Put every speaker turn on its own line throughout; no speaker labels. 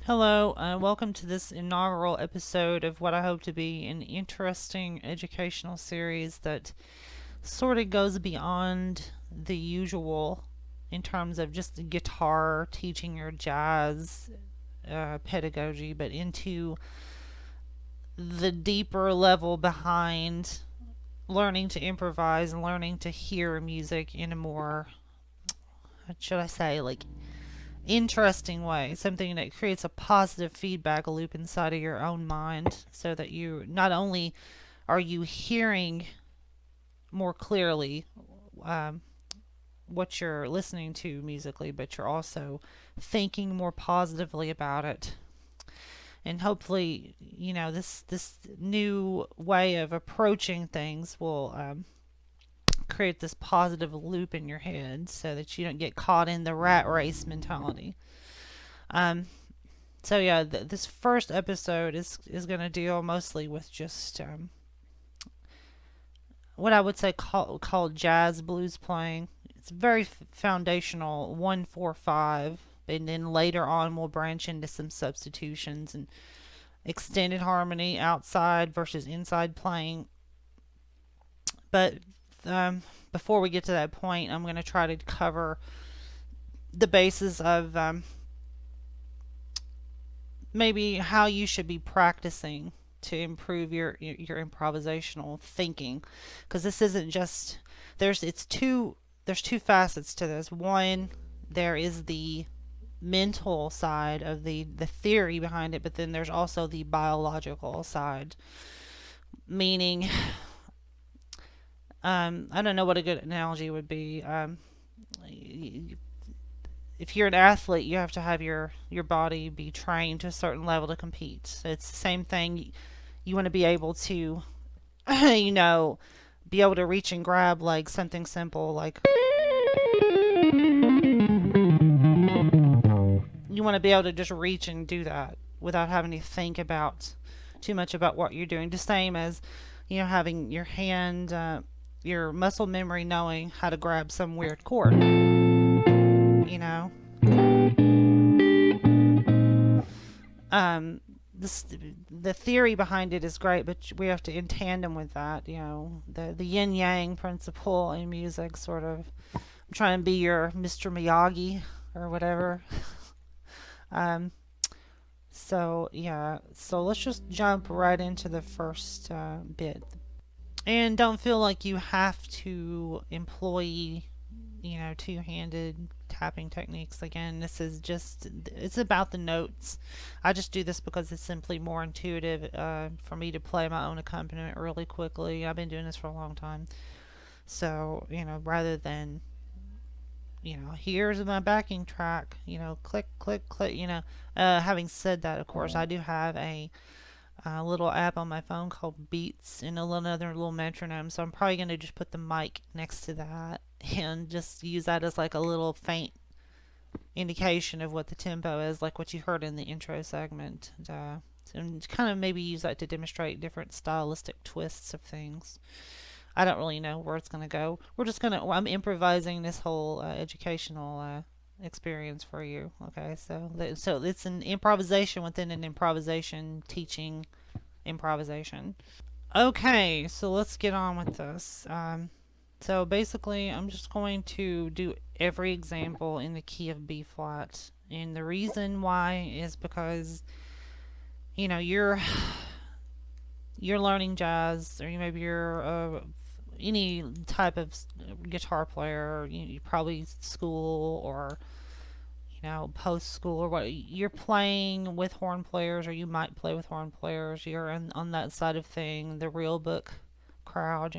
Hello, welcome to this inaugural episode of what I hope to be an interesting educational series that sort of goes beyond the usual in terms of just the guitar teaching or jazz pedagogy, but into the deeper level behind learning to improvise and learning to hear music in a more, what should I say, like interesting way, something that creates a positive feedback loop inside of your own mind so that you not only are you hearing more clearly um, what you're listening to musically, but you're also thinking more positively about it. And hopefully, this new way of approaching things will create this positive loop in your head so that you don't get caught in the rat race mentality. Um, So yeah, this first episode is going to deal mostly with just what I would say called jazz blues playing. It's very foundational 1-4-5, and then later on we'll branch into some substitutions and extended harmony, outside versus inside playing. But before we get to that point, I'm going to try to cover the basis of maybe how you should be practicing to improve your improvisational thinking, because this isn't just there's two facets to this. One, there is the mental side of the theory behind it, but then there's also the biological side, meaning I don't know what a good analogy would be. If you're an athlete, you have to have your body be trained to a certain level to compete. So it's the same thing. You want to be able to, you know, be able to reach and grab like something simple like you want to be able to just reach and do that without having to think about too much about what you're doing. The same as, having your hand, your muscle memory knowing how to grab some weird chord. You know, um, this, the theory behind it is great, but we have to in tandem with that. The yin yang principle in music, sort of. I'm trying to be your Mr. Miyagi or whatever. Um, so yeah, so let's just jump right into the first bit, and don't feel like you have to employ two-handed tapping techniques. Again, this is just, it's about the notes. I just do this because it's simply more intuitive for me to play my own accompaniment really quickly. I've been doing this for a long time. So, rather than, here's my backing track, click, click, click, having said that, of course, I do have a little app on my phone called Beats and another little metronome. So I'm probably going to just put the mic next to that and just use that as like a little faint indication of what the tempo is, like what you heard in the intro segment. And kind of maybe use that to demonstrate different stylistic twists of things. I don't really know where it's going to go. I'm improvising this whole educational experience for you. Okay, so it's an improvisation within an improvisation teaching improvisation. Okay, so let's get on with this. So basically, I'm just going to do every example in the key of B flat, and the reason why is because you're learning jazz, or maybe you're any type of guitar player. You probably school or post school or what, you're playing with horn players, or you might play with horn players. You're on that side of thing, the real book crowd,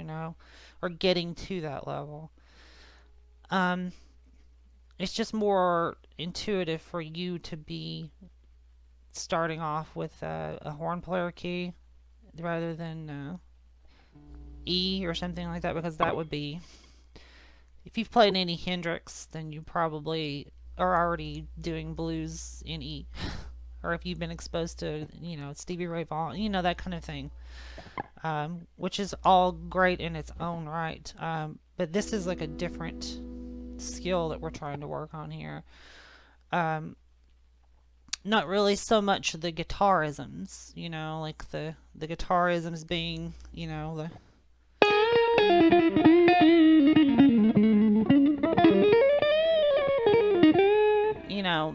or getting to that level. Um, it's just more intuitive for you to be starting off with a horn player key rather than E or something like that, because that would be, if you've played any Hendrix, then you probably are already doing blues in E. Or if you've been exposed to, Stevie Ray Vaughan, that kind of thing, which is all great in its own right. But this is like a different skill that we're trying to work on here. Um, not really so much the guitarisms, you know, like the guitarisms being, you know,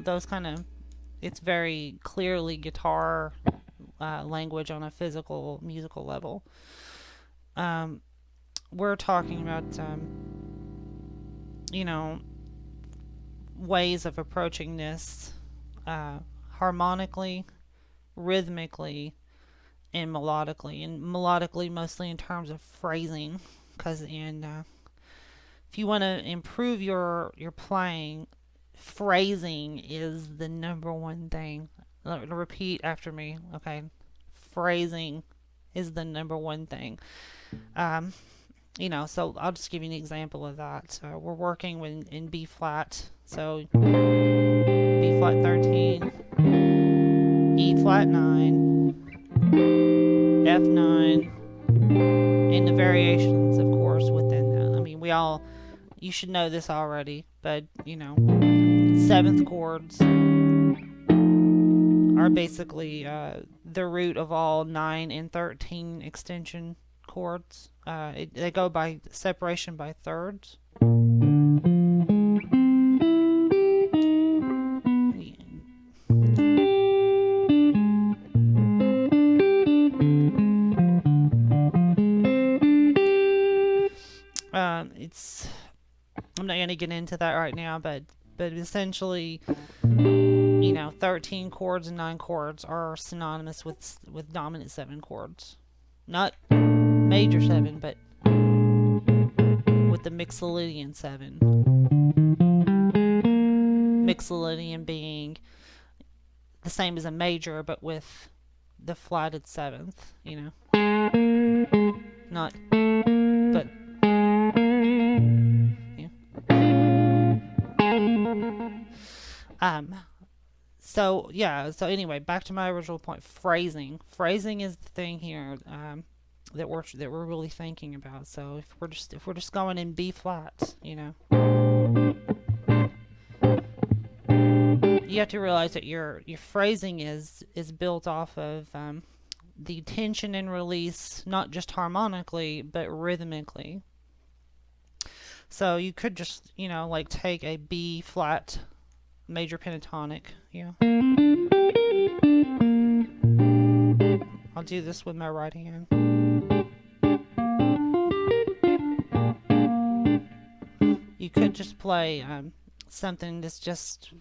those kind of, it's very clearly guitar language on a physical musical level. Um, we're talking about, you know, ways of approaching this harmonically, rhythmically, and melodically. And melodically, mostly in terms of phrasing, because if you want to improve your playing, phrasing is the number one thing. Repeat after me, okay? Phrasing is the number one thing. Um, so I'll just give you an example of that. We're working in B flat, so B flat 13, E flat 9, F9, and the variations, of course, within that. I mean, you should know this already, but seventh chords are basically the root of all 9 and 13 extension chords. They go by separation by thirds. I'm not going to get into that right now, but essentially, 13 chords and 9 chords are synonymous with dominant 7 chords. Not major 7, but with the Mixolydian 7. Mixolydian being the same as a major, but with the flatted 7th, Not, but, So anyway, back to my original point, phrasing. Phrasing is the thing here that we're really thinking about. So if we're just going in B flat, you have to realize that your phrasing is built off of the tension and release, not just harmonically but rhythmically. So you could just like take a B flat major pentatonic. I'll do this with my right hand. You could just play something that's just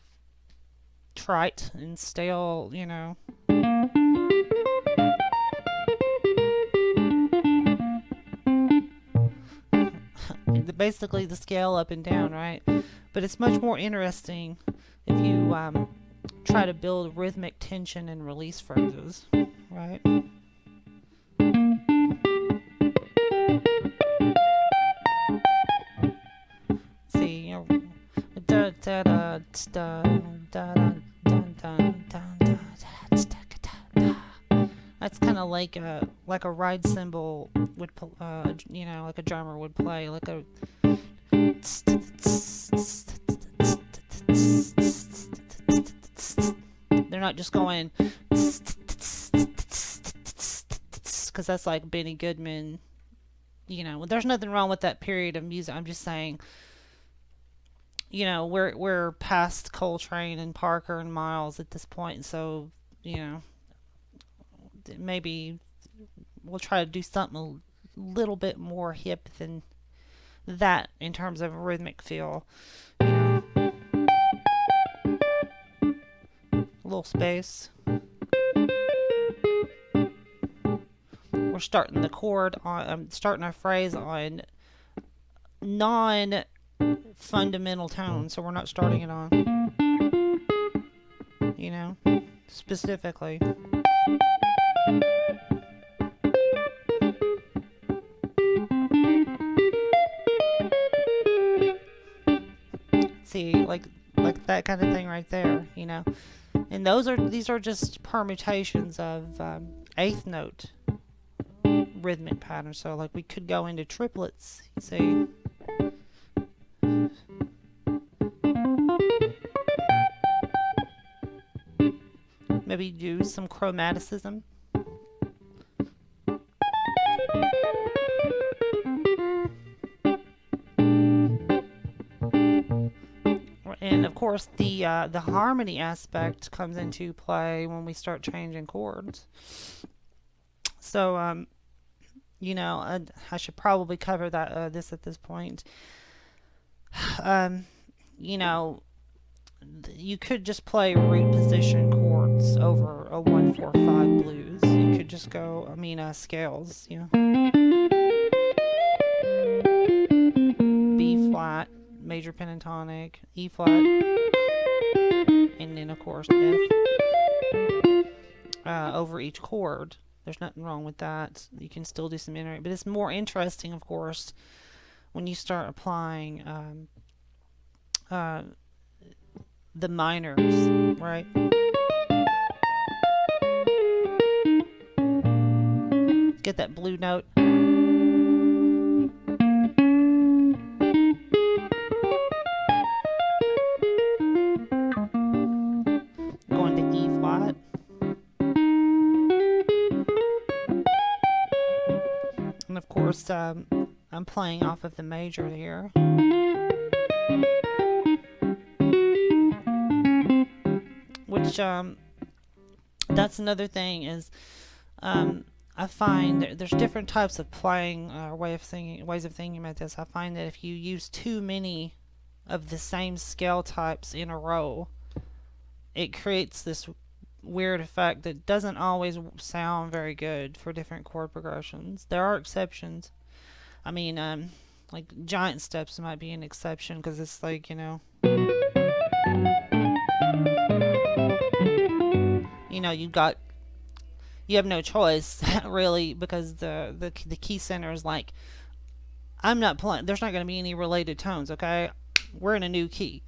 trite and stale, Basically the scale up and down, right? But it's much more interesting if you try to build rhythmic tension and release phrases, right? See, da da da da da da. That's kind of like a ride cymbal would, like a drummer would play, like a. They're not just going, because that's like Benny Goodman. There's nothing wrong with that period of music. I'm just saying, we're past Coltrane and Parker and Miles at this point, so maybe we'll try to do something a little bit more hip than that in terms of a rhythmic feel. A little space. We're starting the chord on, starting our phrase on non-fundamental tones, so we're not starting it on, specifically. See, like that kind of thing right there, And these are just permutations of eighth note rhythmic patterns. So like we could go into triplets, you see. Maybe do some chromaticism. And of course, the harmony aspect comes into play when we start changing chords. So, you know, I should probably cover that this at this point. You know, you could just play root position chords over a 1-4-5 blues. You could just go, scales, you know. B flat, major pentatonic, E flat, and then of course F over each chord. There's nothing wrong with that. You can still do some internet, but it's more interesting, of course, when you start applying the minors, right? Get that blue note. Going to E flat. And of course, I'm playing off of the major here. Which, that's another thing is, I find there's different types of playing, ways of thinking about this. I find that if you use too many of the same scale types in a row, it creates this weird effect that doesn't always sound very good for different chord progressions. There are exceptions. I mean, like giant steps might be an exception because it's like, you know, you have no choice really, because the key center is like, I'm not playing. There's not going to be any related tones. Okay, we're in a new key.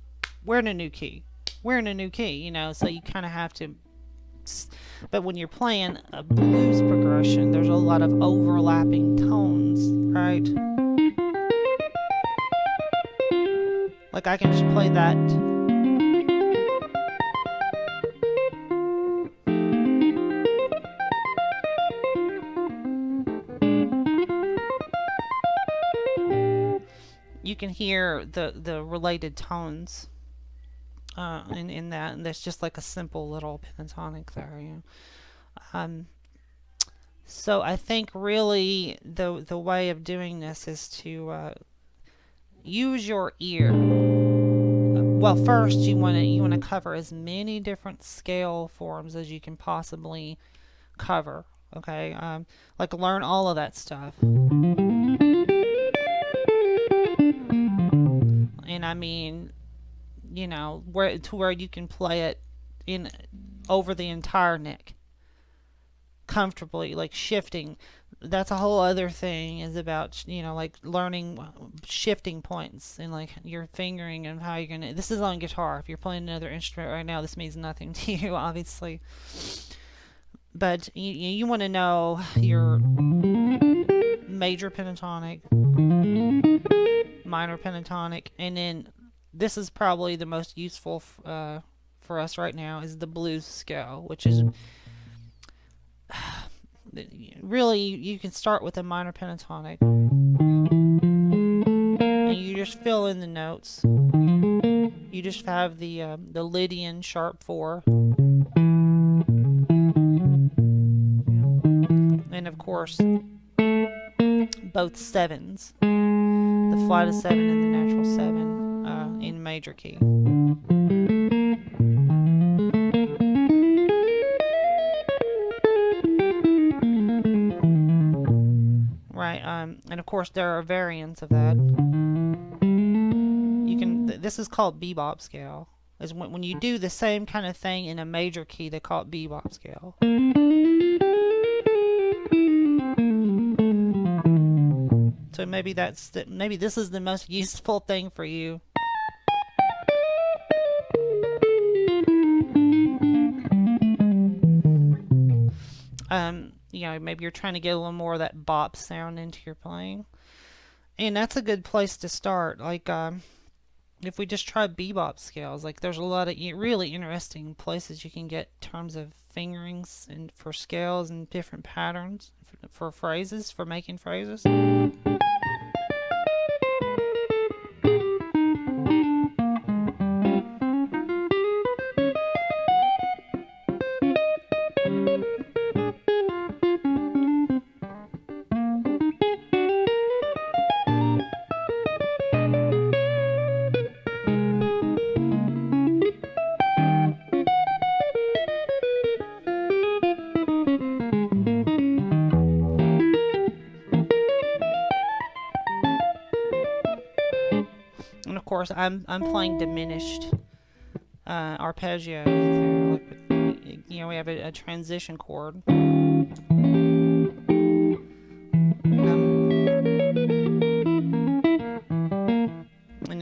We're in a new key. We're in a new key. You know, so you kind of have to. But when you're playing a blues progression, there's a lot of overlapping tones, right? Like I can just play that. You can hear the related tones in that, and there's just like a simple little pentatonic there, you know. So I think really the way of doing this is to use your ear. Well, first you want to cover as many different scale forms as you can possibly cover. Okay, like learn all of that stuff. And I mean, you know, where you can play it in over the entire neck comfortably, like shifting. That's a whole other thing, is about, you know, like learning shifting points and like your fingering and how you're gonna. This is on guitar. If you're playing another instrument right now, this means nothing to you, obviously. But you want to know your major pentatonic, minor pentatonic, and then this is probably the most useful for us right now, is the blues scale, which is really, you can start with a minor pentatonic and you just fill in the notes. You just have the Lydian sharp 4, and of course both sevens, the flat of 7 and the natural 7 in major key. Right, and of course there are variants of that. You can. This is called bebop scale. Is when you do the same kind of thing in a major key, they call it bebop scale. So maybe maybe this is the most useful thing for you. You know, maybe you're trying to get a little more of that bop sound into your playing, and that's a good place to start. Like, if we just try bebop scales, like there's a lot of really interesting places you can get terms of fingerings and for scales and different patterns for phrases, for making phrases. And of course, I'm playing diminished arpeggio. Like with, we have a transition chord. And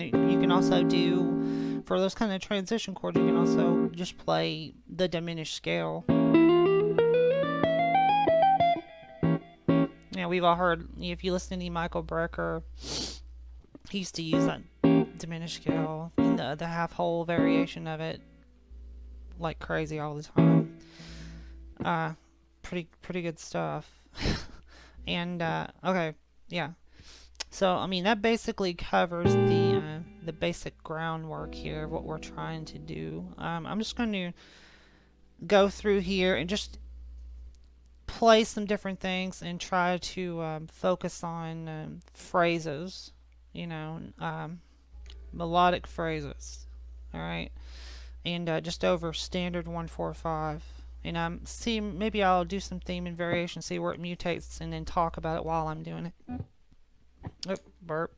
you can also do, for those kind of transition chords, you can also just play the diminished scale. We've all heard, if you listen to any Michael Brecker, he used to use that diminished scale and the half whole variation of it like crazy all the time. Pretty good stuff. And okay, yeah. So I mean that basically covers the basic groundwork here of what we're trying to do. I'm just going to go through here and just play some different things and try to focus on phrases, melodic phrases, all right, and just over standard 1-4-5. And see, maybe I'll do some theme and variation, see where it mutates, and then talk about it while I'm doing it. Oh, burp.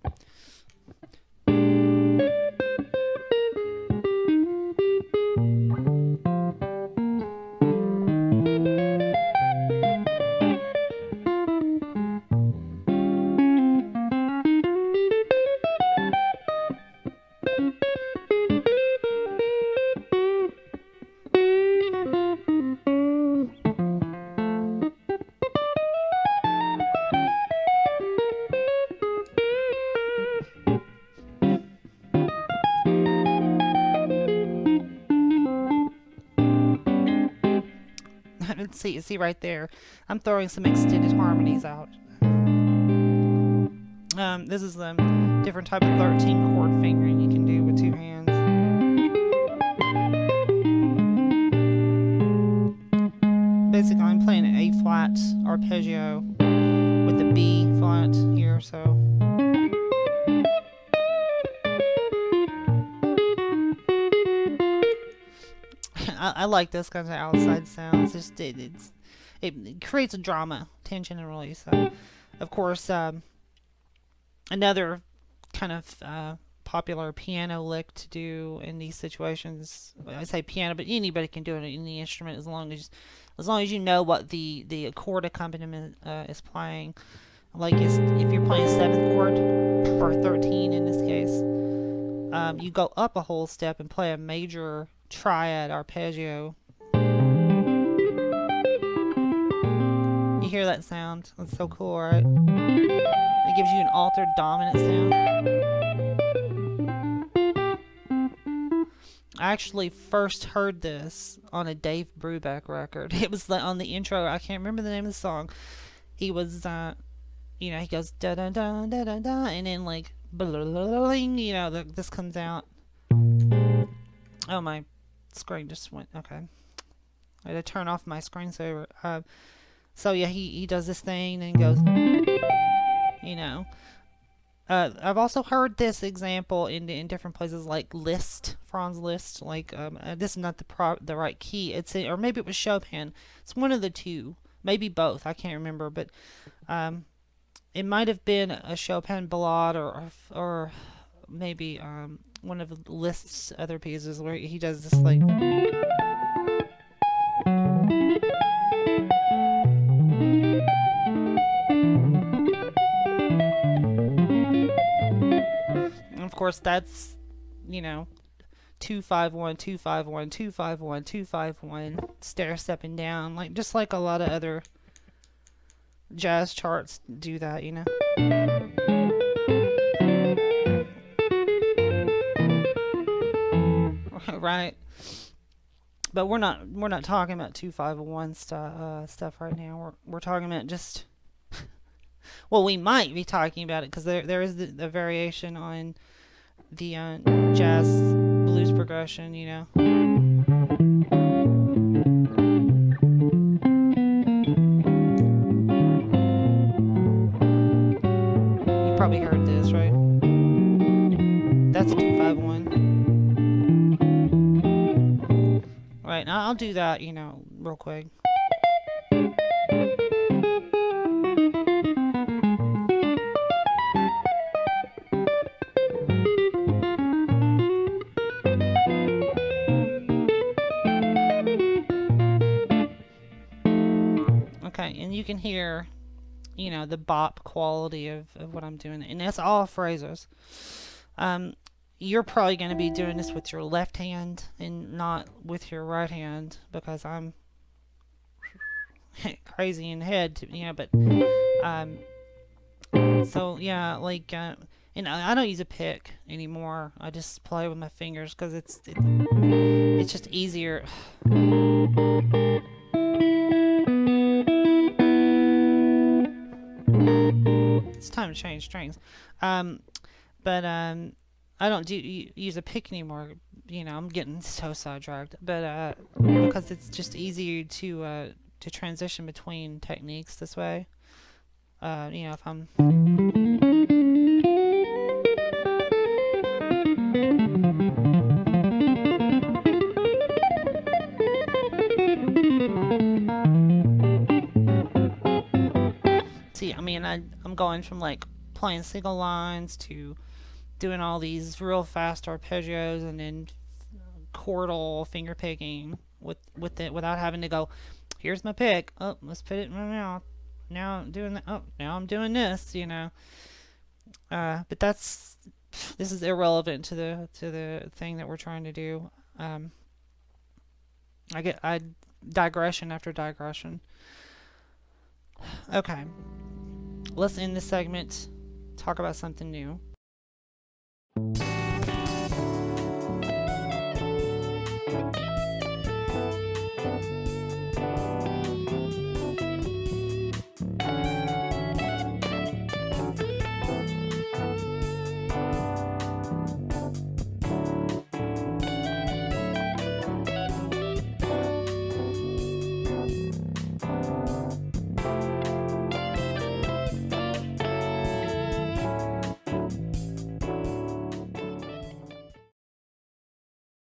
See right there, I'm throwing some extended harmonies out. This is the different type of 13 chord fingering you can do with two hands. Basically, I'm playing an A flat arpeggio with the B flat here, so. I like those kinds of outside sounds. It creates a drama, tension, and release. So, of course, another kind of popular piano lick to do in these situations. I say piano, but anybody can do it in any instrument as long as you know what the chord accompaniment is playing. Like if you're playing 7th chord or 13 in this case, you go up a whole step and play a major triad arpeggio. You hear that sound? That's so cool, right? It gives you an altered dominant sound. I actually first heard this on a Dave Brubeck record. It was on the intro. I can't remember the name of the song. He was, he goes da da da da da da, and then like bling, this comes out. Oh, my screen just went. Okay, I had to turn off my screensaver. So yeah, he does this thing and goes, I've also heard this example in different places, like Liszt, Franz Liszt. Like this is not the right key. Or maybe it was Chopin. It's one of the two, maybe both. I can't remember, but it might have been a Chopin ballade or maybe one of Liszt's other pieces where he does this like. And of course, that's 2-5-1, 2-5-1, 2-5-1, 2-5-1, stair stepping down, just like a lot of other jazz charts do that, Right. But we're not talking about 251 stuff right now. We're talking about just, well, we might be talking about it because there is the variation on the jazz blues progression, you know. You probably heard this, right? That's a 251. Right, now I'll do that, you know, real quick. Okay, and you can hear, you know, the bop quality of what I'm doing. And that's all phrases. You're probably going to be doing this with your left hand and not with your right hand because I'm crazy in the head, you know, but so yeah, like and I don't use a pick anymore. I just play with my fingers because it's just easier. It's time to change strings. But I don't use a pick anymore. You know, I'm getting so sidetracked. But because it's just easier to transition between techniques this way. You know, if I'm see, I mean, I'm going from like playing single lines to doing all these real fast arpeggios and then chordal finger picking with it without having to go, here's my pick. Oh, let's put it in my mouth. Now I'm doing that. Oh, now I'm doing this. You know. But this is irrelevant to the thing that we're trying to do. Um, I digression after digression. Okay, let's end this segment. Talk about something new.